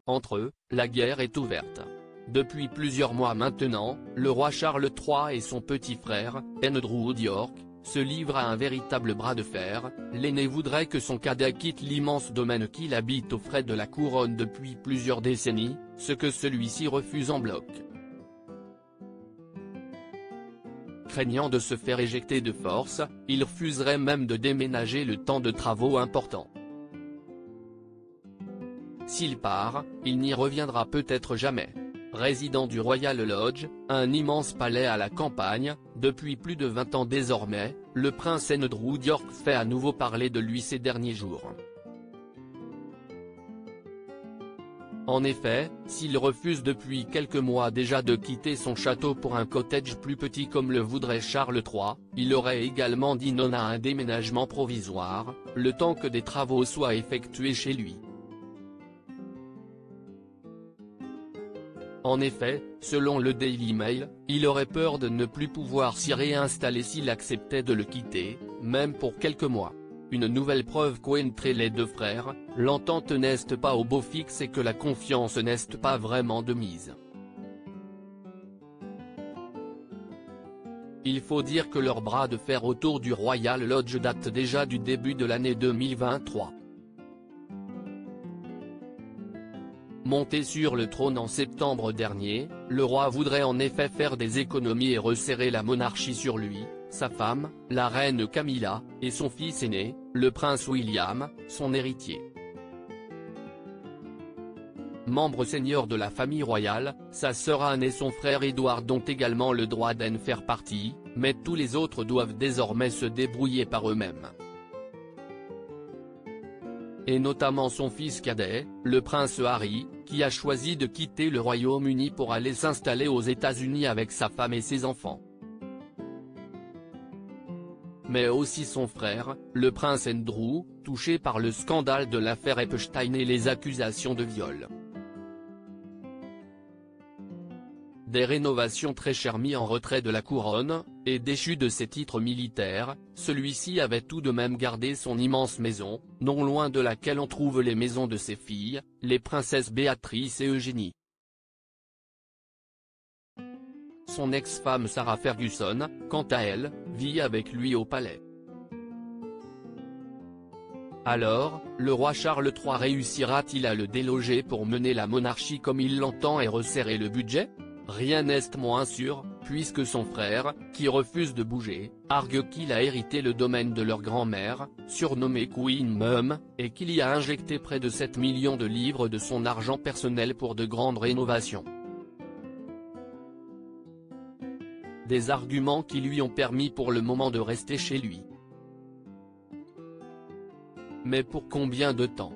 Entre eux, la guerre est ouverte. Depuis plusieurs mois maintenant, le roi Charles III et son petit frère, Andrew d'York, se livrent à un véritable bras de fer. L'aîné voudrait que son cadet quitte l'immense domaine qu'il habite aux frais de la couronne depuis plusieurs décennies, ce que celui-ci refuse en bloc. Craignant de se faire éjecter de force, il refuserait même de déménager le temps de travaux importants. S'il part, il n'y reviendra peut-être jamais. Résident du Royal Lodge, un immense palais à la campagne, depuis plus de 20 ans désormais, le prince Andrew d'York fait à nouveau parler de lui ces derniers jours. En effet, s'il refuse depuis quelques mois déjà de quitter son château pour un cottage plus petit comme le voudrait Charles III, il aurait également dit non à un déménagement provisoire, le temps que des travaux soient effectués chez lui. En effet, selon le Daily Mail, il aurait peur de ne plus pouvoir s'y réinstaller s'il acceptait de le quitter, même pour quelques mois. Une nouvelle preuve qu'entre les deux frères, l'entente n'est pas au beau fixe et que la confiance n'est pas vraiment de mise. Il faut dire que leur bras de fer autour du Royal Lodge date déjà du début de l'année 2023. Monté sur le trône en septembre dernier, le roi voudrait en effet faire des économies et resserrer la monarchie sur lui, sa femme, la reine Camilla, et son fils aîné, le prince William, son héritier. Membre senior de la famille royale, sa sœur Anne et son frère Édouard ont également le droit d'en faire partie, mais tous les autres doivent désormais se débrouiller par eux-mêmes. Et notamment son fils cadet, le prince Harry, qui a choisi de quitter le Royaume-Uni pour aller s'installer aux États-Unis avec sa femme et ses enfants. Mais aussi son frère, le prince Andrew, touché par le scandale de l'affaire Epstein et les accusations de viol. Des rénovations très chères mis en retrait de la couronne, et déchu de ses titres militaires, celui-ci avait tout de même gardé son immense maison, non loin de laquelle on trouve les maisons de ses filles, les princesses Béatrice et Eugénie. Son ex-femme Sarah Ferguson, quant à elle, vit avec lui au palais. Alors, le roi Charles III réussira-t-il à le déloger pour mener la monarchie comme il l'entend et resserrer le budget ? Rien n'est moins sûr, puisque son frère, qui refuse de bouger, argue qu'il a hérité le domaine de leur grand-mère, surnommée Queen Mum, et qu'il y a injecté près de 7 millions de livres de son argent personnel pour de grandes rénovations. Des arguments qui lui ont permis pour le moment de rester chez lui. Mais pour combien de temps ?